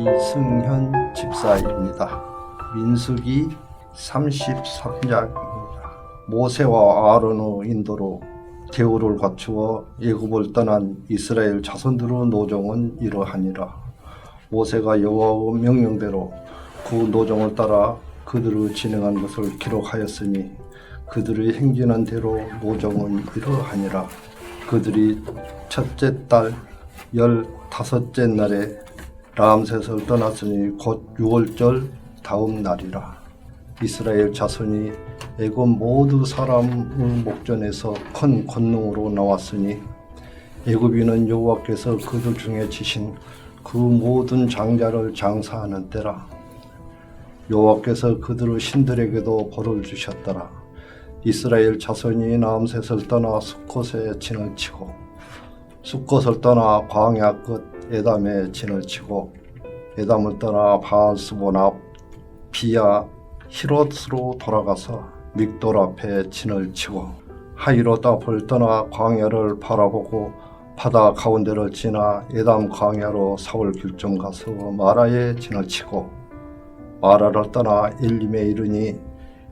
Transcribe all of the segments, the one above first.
이승현 집사입니다. 민수기 33장입니다. 모세와 아론의 인도로 대우를 갖추어 애굽을 떠난 이스라엘 자손들의 노정은 이러하니라. 모세가 여호와의 명령대로 그 노정을 따라 그들의 진행한 것을 기록하였으니 그들의 행진한 대로 노정은 이러하니라. 그들이 첫째 달 15째 날에 람셋을 떠났으니 곧 6월절 다음 날이라. 이스라엘 자손이 애굽 모두 사람의 목전에서 큰 권능으로 나왔으니 애굽인은 여호와께서 그들 중에 지신 그 모든 장자를 장사하는 때라. 여호와께서 그들의 신들에게도 벌을 주셨더라. 이스라엘 자손이 람셋을 떠나 숫곳에 진을 치고 숫곳을 떠나 광야 끝 에담에 진을 치고 에담을 떠나 바알스본 앞 비야 히롯으로 돌아가서 믹돌 앞에 진을 치고 하이롯 앞을 떠나 광야를 바라보고 바다 가운데를 지나 에담 광야로 사울 길좀 가서 마라에 진을 치고 마라를 떠나 엘림에 이르니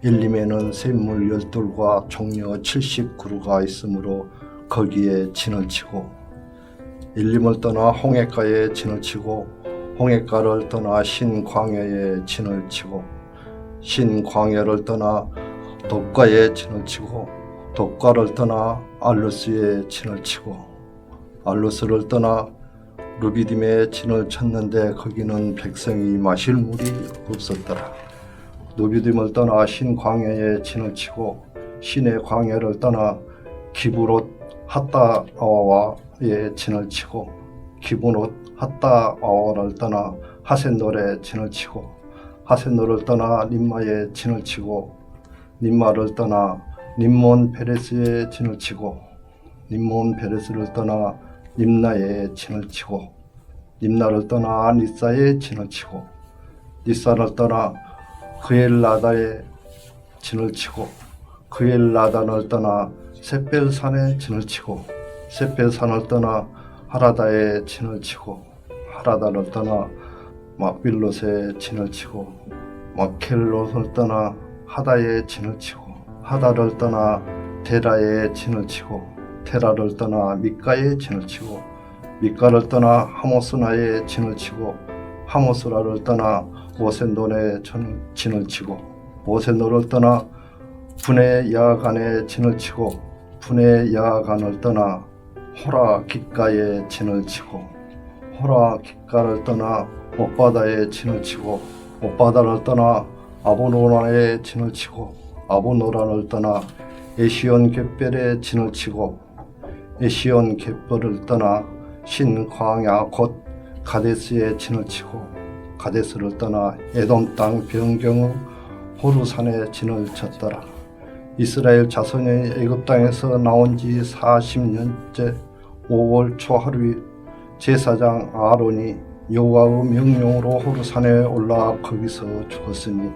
엘림에는 샘물 12과 종려 70그루가 있으므로 거기에 진을 치고 엘림을 떠나 홍해가에 진을 치고 홍해가를 떠나 신광야에 진을 치고 신광야를 떠나 독가에 진을 치고 독가를 떠나 알루스에 진을 치고 알루스를 떠나 루비딤에 진을 쳤는데 거기는 백성이 마실 물이 없었더라. 루비딤을 떠나 신광야에 진을 치고 신의 광야를 떠나 기브롯 핫다아와에 진을 치고 기브롯 핫다아와를 떠나 하센노에 진을 치고 하센노를 떠나 림마에 진을 치고 림마를 떠나 림몬 베레스에 진을 치고 림몬 베레스를 떠나 림나에 진을 치고 림나를 떠나 니사에 진을 치고 니사를 떠나 그엘라다에 진을 치고 그엘라단을 떠나 셋벨산에 진을 치고 셋벨산을 떠나 하라다에 진을 치고 하라다를 떠나 막빌롯에 진을 치고 막켈롯을 떠나 하다에 진을 치고 하다를 떠나 데라에 진을 치고 데라를 떠나 미가에 진을 치고 미가를 떠나 하모스나에 진을 치고 하모스라를 떠나 오센돈에 진을 치고 오센도를 떠나 분의 야간에 진을 치고 분의 야간을 떠나 호라 깃가에 진을 치고 호라 깃가를 떠나 옥바다에 진을 치고 옥바다를 떠나 아보노란에 진을 치고 아보노란을 떠나 에시온 갯별에 진을 치고 에시온 갯별을 떠나 신광야 곧 가데스에 진을 치고 가데스를 떠나 에돔 땅 변경의 호루산에 진을 쳤더라. 이스라엘 자손이 애굽 땅에서 나온 지 40년째 5월 초 하루에 제사장 아론이 여호와의 명령으로 호루산에 올라 거기서 죽었으니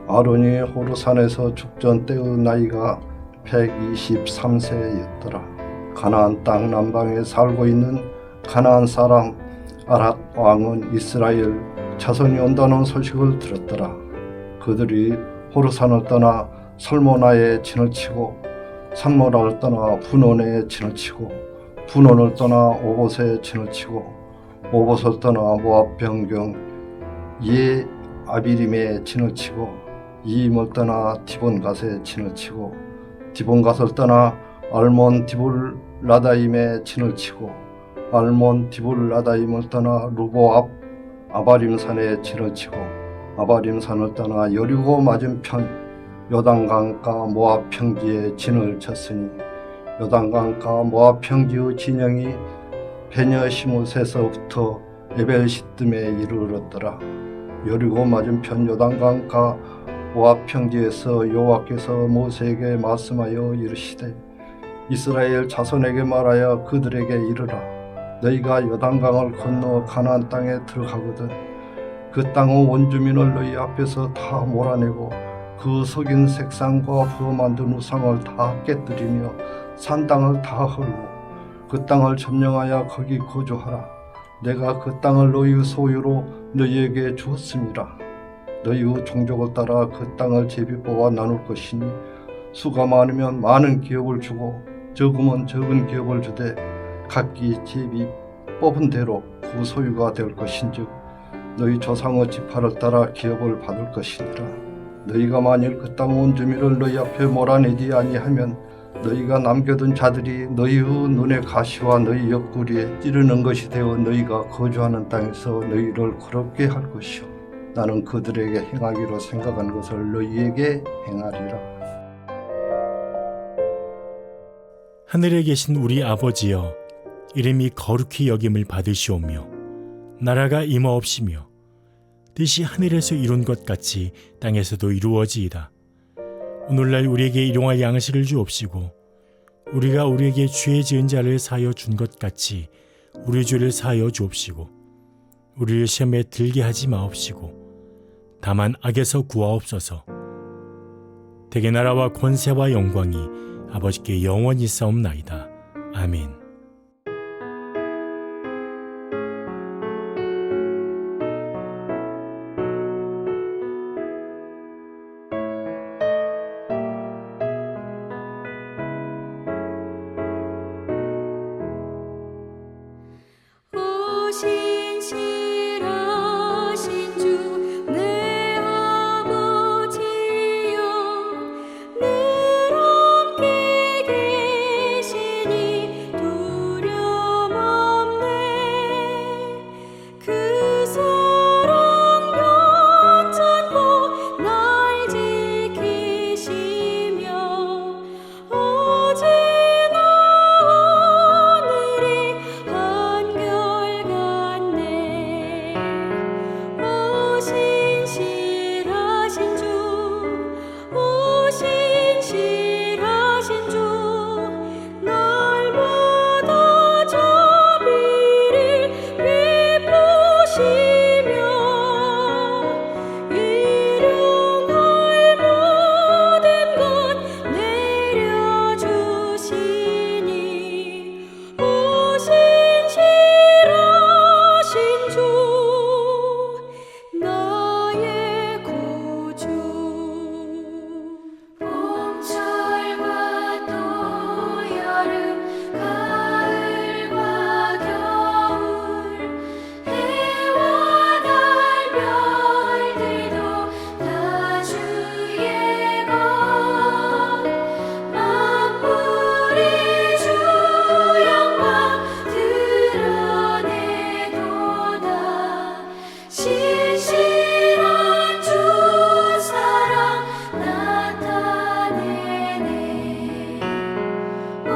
아론이 호루산에서 죽전 때의 나이가 123세였더라. 가나안 땅 남방에 살고 있는 가나안 사람 아랏 왕은 이스라엘 자손이 온다는 소식을 들었더라. 그들이 호루산을 떠나 살모나에 진을 치고 살모나를 떠나 분원에 진을 치고 분원을 떠나 오봇에 진을 치고 오봇을 떠나 모압 변경 예 아비림에 진을 치고 이임을 떠나 디본갓에 진을 치고 디본갓을 떠나 알몬 디불라다임에 진을 치고 알몬 디불라다임을 떠나 루보 앞 아바림산에 진을 치고 아바림산을 떠나 여리고 맞은편 요단강가 모압 평지에 진을 쳤으니 요단강가 모압 평지의 진영이 베녀시못에서부터 에벨시뜸에 이르렀더라. 여리고 맞은편 요단강가 모압 평지에서 여호와께서 모세에게 말씀하여 이르시되 이스라엘 자손에게 말하여 그들에게 이르라. 너희가 요단강을 건너 가나안 땅에 들어가거든 그 땅의 원주민을 너희 앞에서 다 몰아내고 그 속인 색상과 부어 만든 우상을 다 깨뜨리며 산 땅을 다 헐고 그 땅을 점령하여 거기 거주하라. 내가 그 땅을 너희의 소유로 너희에게 주었음이라. 너희의 종족을 따라 그 땅을 제비 뽑아 나눌 것이니 수가 많으면 많은 기업을 주고 적으면 적은 기업을 주되 각기 제비 뽑은 대로 그 소유가 될 것인즉 너희 조상의 지파를 따라 기업을 받을 것이니라. 너희가 만일 그 땅 온주민을 너희 앞에 몰아내지 아니하면 너희가 남겨둔 자들이 너희의 눈의 가시와 너희 옆구리에 찌르는 것이 되어 너희가 거주하는 땅에서 너희를 괴롭게 할 것이요 나는 그들에게 행하기로 생각한 것을 너희에게 행하리라. 하늘에 계신 우리 아버지여, 이름이 거룩히 여김을 받으시오며 나라가 임하옵시며 뜻이 하늘에서 이룬 것 같이 땅에서도 이루어지이다. 오늘날 우리에게 일용할 양식을 주옵시고 우리가 우리에게 죄 지은 자를 사하여 준 것 같이 우리 죄를 사하여 주옵시고 우리를 시험에 들게 하지 마옵시고 다만 악에서 구하옵소서. 대개 나라와 권세와 영광이 아버지께 영원히 있사옵나이다. 아멘. 신실하신 주 내 아버지여 늘 함께 계시니 두려움 없네. 그 사랑 괜찮고 날 지키시며 어제나 오늘이 한결같네. 오 신실하신 주, 오 신실하신 주, 날마다 자비를 베푸시며 일용할 모든 것 내려주시니 오 신실하신 주 나의 구주. 봄철과 또 여름 가을과 겨울 해와 달 별들도 다 주의 것 만물이 주 영광 드러내도다. 신실한 주 사랑 나타내네. 오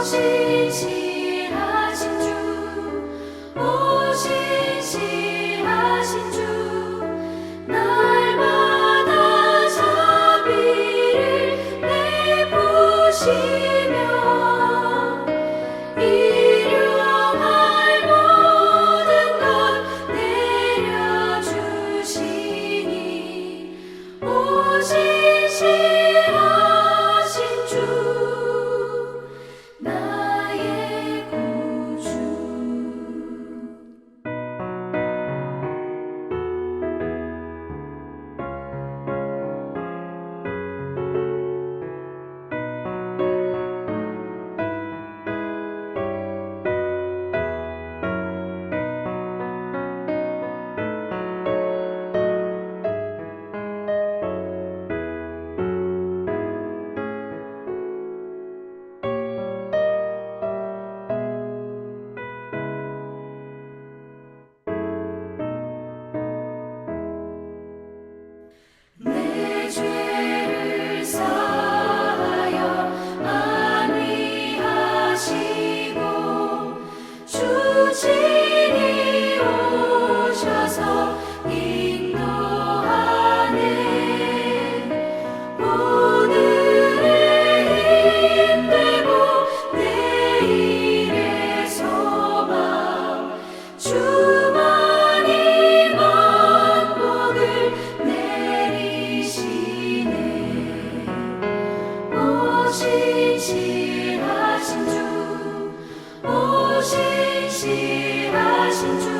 신실하신 주, 오 신실하신 주, 날마다 자비를 베푸시며 일용할 모든 것 내려주시니 오 신실하신 주 나의 구주. 내 죄를 사하여 안위하시고 주친이 오셔서 인도하네. 오늘의 힘되고 내일의 소망 주만이 만복을 내리시네. 오 신실하신 주, 오 신실하신 주,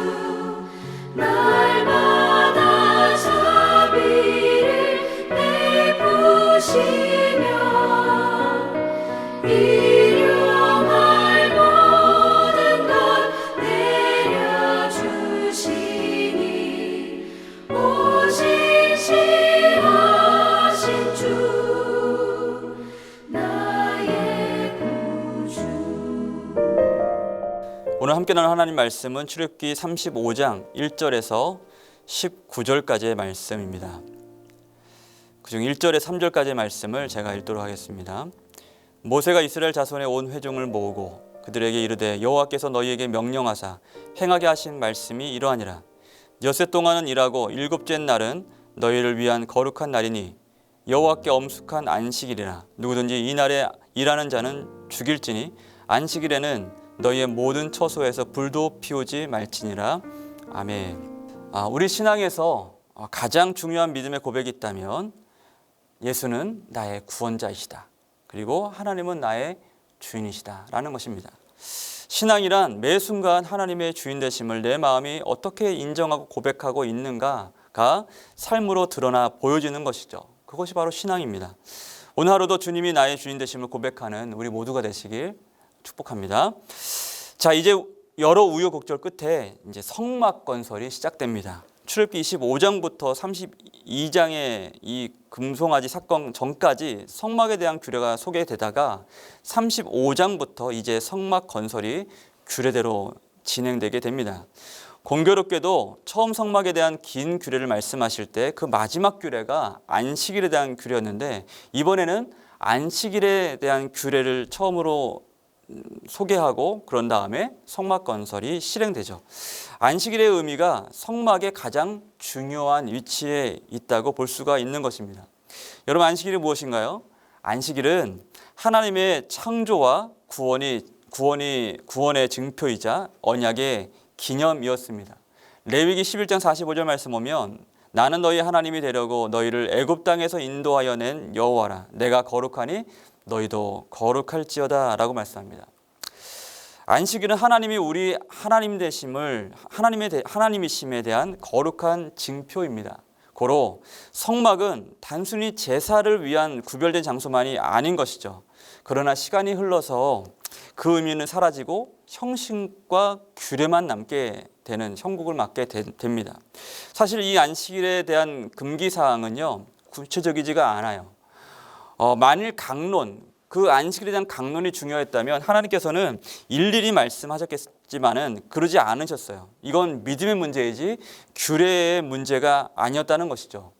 함께 나눌 하나님 말씀은 출애굽기 35장 1절에서 19절까지의 말씀입니다. 그중 1절에 3절까지의 말씀을 제가 읽도록 하겠습니다. 모세가 이스라엘 자손의 온 회중을 모으고 그들에게 이르되 여호와께서 너희에게 명령하사 행하게 하신 말씀이 이러하니라. 엿새 동안은 일하고 일곱째 날은 너희를 위한 거룩한 날이니 여호와께 엄숙한 안식일이라. 누구든지 이 날에 일하는 자는 죽일지니 안식일에는 너희의 모든 처소에서 불도 피우지 말지니라. 아멘. 우리 신앙에서 가장 중요한 믿음의 고백이 있다면 예수는 나의 구원자이시다. 그리고 하나님은 나의 주인이시다 라는 것입니다. 신앙이란 매 순간 하나님의 주인 되심을 내 마음이 어떻게 인정하고 고백하고 있는가가 삶으로 드러나 보여지는 것이죠. 그것이 바로 신앙입니다. 오늘 하루도 주님이 나의 주인 되심을 고백하는 우리 모두가 되시길 축복합니다. 자, 이제 여러 우여곡절 끝에 이제 성막 건설이 시작됩니다. 출애굽기 25장부터 32장의 이 금송아지 사건 전까지 성막에 대한 규례가 소개되다가 35장부터 이제 성막 건설이 규례대로 진행되게 됩니다. 공교롭게도 처음 성막에 대한 긴 규례를 말씀하실 때 그 마지막 규례가 안식일에 대한 규례였는데 이번에는 안식일에 대한 규례를 처음으로 소개하고 그런 다음에 성막 건설이 실행되죠. 안식일의 의미가 성막의 가장 중요한 위치에 있다고 볼 수가 있는 것입니다. 여러분, 안식일이 무엇인가요? 안식일은 하나님의 창조와 구원의 증표이자 언약의 기념이었습니다. 레위기 11장 45절 말씀 보면 나는 너희 하나님이 되려고 너희를 애굽 땅에서 인도하여 낸 여호와라. 내가 거룩하니 너희도 거룩할지어다 라고 말씀합니다. 안식일은 하나님이 우리 하나님이심에 대한 거룩한 징표입니다. 고로 성막은 단순히 제사를 위한 구별된 장소만이 아닌 것이죠. 그러나 시간이 흘러서 그 의미는 사라지고 형식과 규례만 남게 되는 형국을 맞게 됩니다. 사실 이 안식일에 대한 금기사항은요 구체적이지가 않아요. 만일 그 안식일에 대한 강론이 중요했다면 하나님께서는 일일이 말씀하셨겠지만은 그러지 않으셨어요. 이건 믿음의 문제이지 규례의 문제가 아니었다는 것이죠.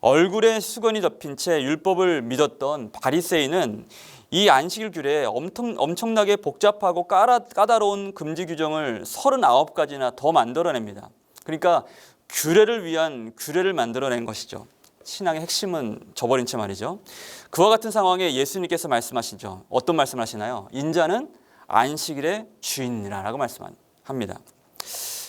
얼굴에 수건이 덮인 채 율법을 믿었던 바리새인은 이 안식일 규례에 엄청나게 복잡하고 까다로운 금지 규정을 39가지나 더 만들어냅니다. 그러니까 규례를 위한 규례를 만들어낸 것이죠. 신앙의 핵심은 저버린 채 말이죠. 그와 같은 상황에 예수님께서 말씀하시죠. 어떤 말씀을 하시나요? 인자는 안식일의 주인이라 라고 말씀합니다.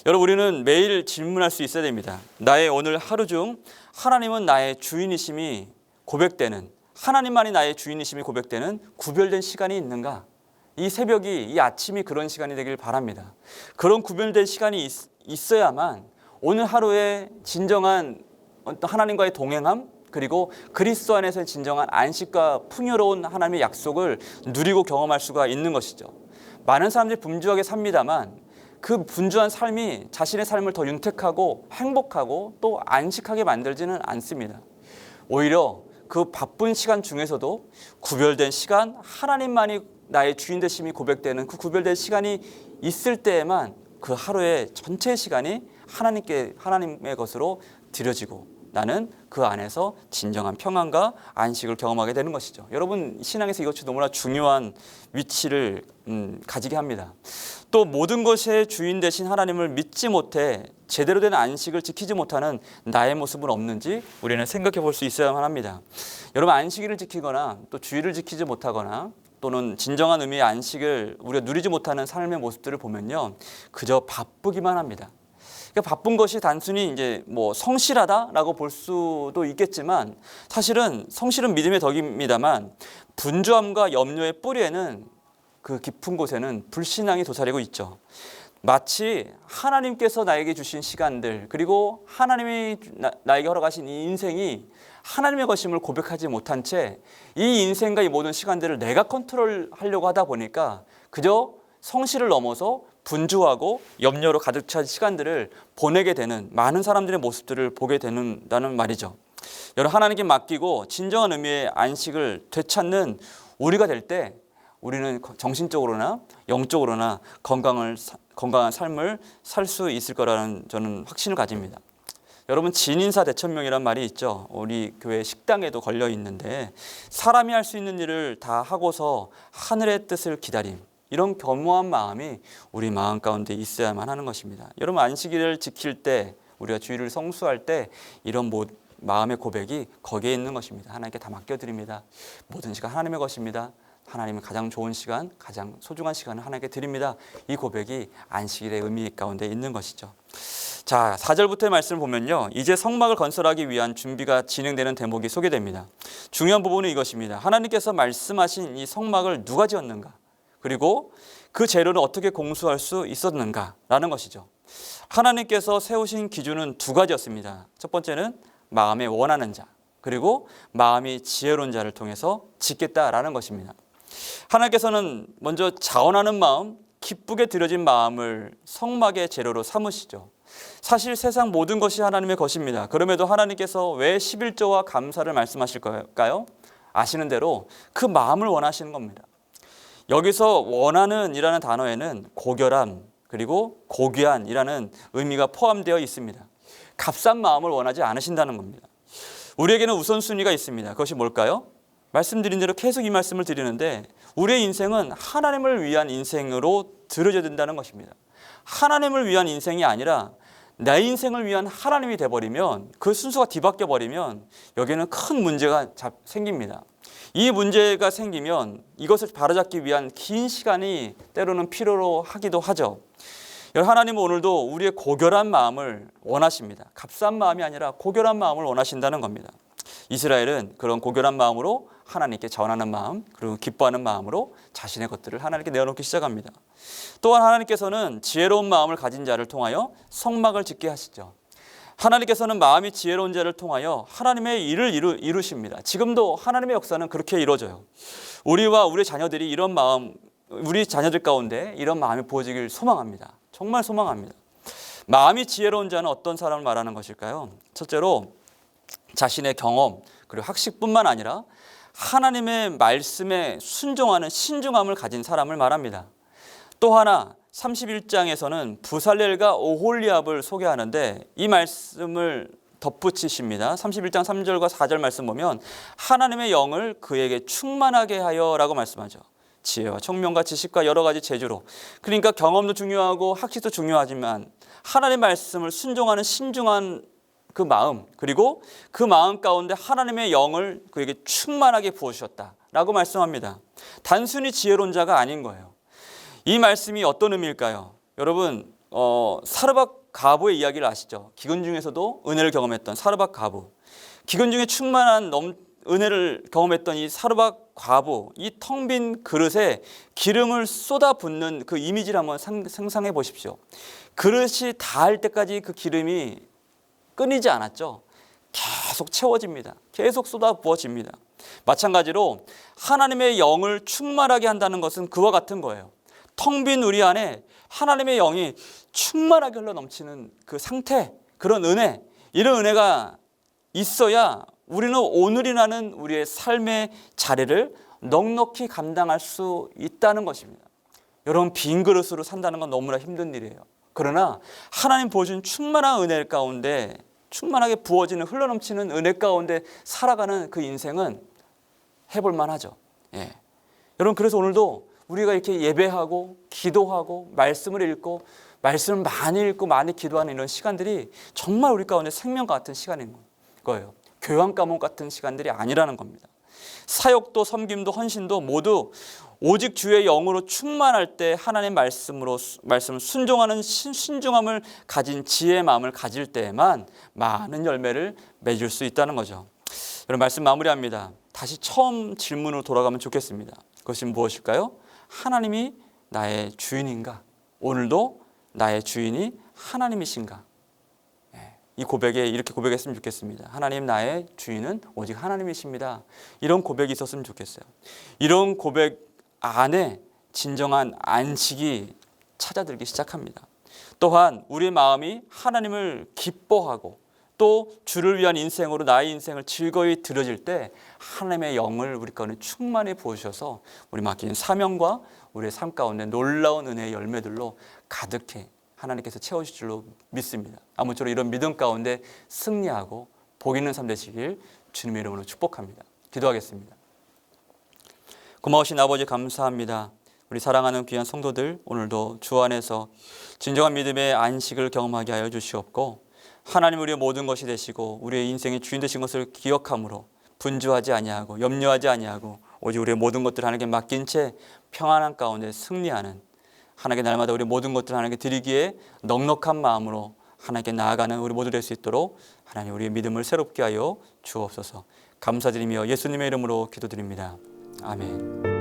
여러분, 우리는 매일 질문할 수 있어야 됩니다. 나의 오늘 하루 중 하나님은 나의 주인이심이 고백되는, 하나님만이 나의 주인이심이 고백되는 구별된 시간이 있는가? 이 새벽이, 이 아침이 그런 시간이 되길 바랍니다. 그런 구별된 시간이 있어야만 오늘 하루에 진정한 어떤 하나님과의 동행함, 그리고 그리스도 안에서의 진정한 안식과 풍요로운 하나님의 약속을 누리고 경험할 수가 있는 것이죠. 많은 사람들이 분주하게 삽니다만 그 분주한 삶이 자신의 삶을 더 윤택하고 행복하고 또 안식하게 만들지는 않습니다. 오히려 그 바쁜 시간 중에서도 구별된 시간, 하나님만이 나의 주인 되심이 고백되는 그 구별된 시간이 있을 때에만 그 하루의 전체 시간이 하나님의 것으로 드려지고 나는 그 안에서 진정한 평안과 안식을 경험하게 되는 것이죠. 여러분, 신앙에서 이것이 너무나 중요한 위치를 가지게 합니다. 또 모든 것의 주인 되신 하나님을 믿지 못해 제대로 된 안식을 지키지 못하는 나의 모습은 없는지 우리는 생각해 볼 수 있어야만 합니다. 여러분, 안식일을 지키거나 또 주일을 지키지 못하거나 또는 진정한 의미의 안식을 우리가 누리지 못하는 삶의 모습들을 보면요, 그저 바쁘기만 합니다. 그러니까 바쁜 것이 단순히 이제 성실하다라고 볼 수도 있겠지만 사실은 성실은 믿음의 덕입니다만 분주함과 염려의 뿌리에는 그 깊은 곳에는 불신앙이 도사리고 있죠. 마치 하나님께서 나에게 주신 시간들 그리고 하나님이 나에게 허락하신 이 인생이 하나님의 것임을 고백하지 못한 채 이 인생과 이 모든 시간들을 내가 컨트롤하려고 하다 보니까 그저 성실을 넘어서 분주하고 염려로 가득 찬 시간들을 보내게 되는 많은 사람들의 모습들을 보게 된다는 말이죠. 여러분, 하나님께 맡기고 진정한 의미의 안식을 되찾는 우리가 될 때 우리는 정신적으로나 영적으로나 건강한 삶을 살 수 있을 거라는 저는 확신을 가집니다. 여러분, 진인사 대천명이란 말이 있죠. 우리 교회 식당에도 걸려 있는데 사람이 할 수 있는 일을 다 하고서 하늘의 뜻을 기다림, 이런 겸허한 마음이 우리 마음 가운데 있어야만 하는 것입니다. 여러분, 안식일을 지킬 때, 우리가 주일을 성수할 때 이런 마음의 고백이 거기에 있는 것입니다. 하나님께 다 맡겨드립니다. 모든 시간 하나님의 것입니다. 하나님은 가장 좋은 시간, 가장 소중한 시간을 하나님께 드립니다. 이 고백이 안식일의 의미 가운데 있는 것이죠. 자, 4절부터의 말씀을 보면요, 이제 성막을 건설하기 위한 준비가 진행되는 대목이 소개됩니다. 중요한 부분은 이것입니다. 하나님께서 말씀하신 이 성막을 누가 지었는가, 그리고 그 재료를 어떻게 공수할 수 있었는가라는 것이죠. 하나님께서 세우신 기준은 두 가지였습니다. 첫 번째는 마음에 원하는 자, 그리고 마음이 지혜로운 자를 통해서 짓겠다라는 것입니다. 하나님께서는 먼저 자원하는 마음, 기쁘게 드려진 마음을 성막의 재료로 삼으시죠. 사실 세상 모든 것이 하나님의 것입니다. 그럼에도 하나님께서 왜 11조와 감사를 말씀하실까요? 아시는 대로 그 마음을 원하시는 겁니다. 여기서 원하는 이라는 단어에는 고결함, 그리고 고귀한이라는 의미가 포함되어 있습니다. 값싼 마음을 원하지 않으신다는 겁니다. 우리에게는 우선순위가 있습니다. 그것이 뭘까요? 말씀드린 대로 계속 이 말씀을 드리는데, 우리의 인생은 하나님을 위한 인생으로 들어져야 된다는 것입니다. 하나님을 위한 인생이 아니라 내 인생을 위한 하나님이 돼버리면, 그 순서가 뒤바뀌어 버리면 여기에는 큰 문제가 생깁니다. 이 문제가 생기면 이것을 바로잡기 위한 긴 시간이 때로는 필요로 하기도 하죠. 하나님은 오늘도 우리의 고결한 마음을 원하십니다. 값싼 마음이 아니라 고결한 마음을 원하신다는 겁니다. 이스라엘은 그런 고결한 마음으로 하나님께 전하는 마음, 그리고 기뻐하는 마음으로 자신의 것들을 하나님께 내어놓기 시작합니다. 또한 하나님께서는 지혜로운 마음을 가진 자를 통하여 성막을 짓게 하시죠. 하나님께서는 마음이 지혜로운 자를 통하여 하나님의 일을 이루십니다. 지금도 하나님의 역사는 그렇게 이루어져요. 우리와 우리 자녀들이 이런 마음, 우리 자녀들 가운데 이런 마음이 부어지길 소망합니다. 정말 소망합니다. 마음이 지혜로운 자는 어떤 사람을 말하는 것일까요? 첫째로 자신의 경험, 그리고 학식뿐만 아니라 하나님의 말씀에 순종하는 신중함을 가진 사람을 말합니다. 또 하나, 31장에서는 부살렐과 오홀리압을 소개하는데 이 말씀을 덧붙이십니다. 31장 3절과 4절 말씀 보면 하나님의 영을 그에게 충만하게 하여 라고 말씀하죠. 지혜와 청명과 지식과 여러 가지 재주로. 그러니까 경험도 중요하고 학식도 중요하지만 하나님의 말씀을 순종하는 신중한 그 마음, 그리고 그 마음 가운데 하나님의 영을 그에게 충만하게 부어주셨다라고 말씀합니다. 단순히 지혜로운 자가 아닌 거예요. 이 말씀이 어떤 의미일까요? 여러분, 사르밧 과부의 이야기를 아시죠? 기근 중에서도 은혜를 경험했던 사르밧 과부. 기근 중에 충만한 은혜를 경험했던 이 사르밧 과부, 이 텅 빈 그릇에 기름을 쏟아붓는 그 이미지를 한번 상상해 보십시오. 그릇이 닿을 때까지 그 기름이 끊이지 않았죠. 계속 채워집니다. 계속 쏟아부어집니다. 마찬가지로 하나님의 영을 충만하게 한다는 것은 그와 같은 거예요. 텅 빈 우리 안에 하나님의 영이 충만하게 흘러넘치는 그 상태, 그런 은혜, 이런 은혜가 있어야 우리는 오늘이라는 우리의 삶의 자리를 넉넉히 감당할 수 있다는 것입니다. 여러분, 빈 그릇으로 산다는 건 너무나 힘든 일이에요. 그러나 하나님 보여준 충만한 은혜 가운데, 충만하게 부어지는 흘러넘치는 은혜 가운데 살아가는 그 인생은 해볼 만하죠. 예. 여러분, 그래서 오늘도 우리가 이렇게 예배하고 기도하고 말씀을 읽고 말씀을 많이 읽고 많이 기도하는 이런 시간들이 정말 우리 가운데 생명과 같은 시간인 거예요. 교환 과목 같은 시간들이 아니라는 겁니다. 사역도 섬김도 헌신도 모두 오직 주의 영으로 충만할 때 하나님의 말씀을 순종하는 신중함을 가진 지혜의 마음을 가질 때에만 많은 열매를 맺을 수 있다는 거죠. 여러분, 말씀 마무리합니다. 다시 처음 질문으로 돌아가면 좋겠습니다. 그것이 무엇일까요? 하나님이 나의 주인인가? 오늘도 나의 주인이 하나님이신가? 이 고백에 이렇게 고백했으면 좋겠습니다. 하나님, 나의 주인은 오직 하나님이십니다. 이런 고백이 있었으면 좋겠어요. 이런 고백 안에 진정한 안식이 찾아들기 시작합니다. 또한 우리의 마음이 하나님을 기뻐하고 또 주를 위한 인생으로 나의 인생을 즐거이 드려질 때 하나님의 영을 우리 가운데 충만히 부어주셔서 우리 맡긴 사명과 우리의 삶 가운데 놀라운 은혜의 열매들로 가득히 하나님께서 채우실 줄로 믿습니다. 아무쪼록 이런 믿음 가운데 승리하고 복 있는 삶 되시길 주님의 이름으로 축복합니다. 기도하겠습니다. 고마우신 아버지 감사합니다. 우리 사랑하는 귀한 성도들 오늘도 주 안에서 진정한 믿음의 안식을 경험하게 하여 주시옵고 하나님 우리의 모든 것이 되시고 우리의 인생의 주인 되신 것을 기억함으로 분주하지 아니하고 염려하지 아니하고 오직 우리의 모든 것들을 하나님께 맡긴 채 평안한 가운데 승리하는 하나님께 날마다 우리 모든 것들을 하나님께 드리기에 넉넉한 마음으로 하나님께 나아가는 우리 모두 될 수 있도록 하나님 우리의 믿음을 새롭게 하여 주옵소서. 감사드리며 예수님의 이름으로 기도드립니다. 아멘.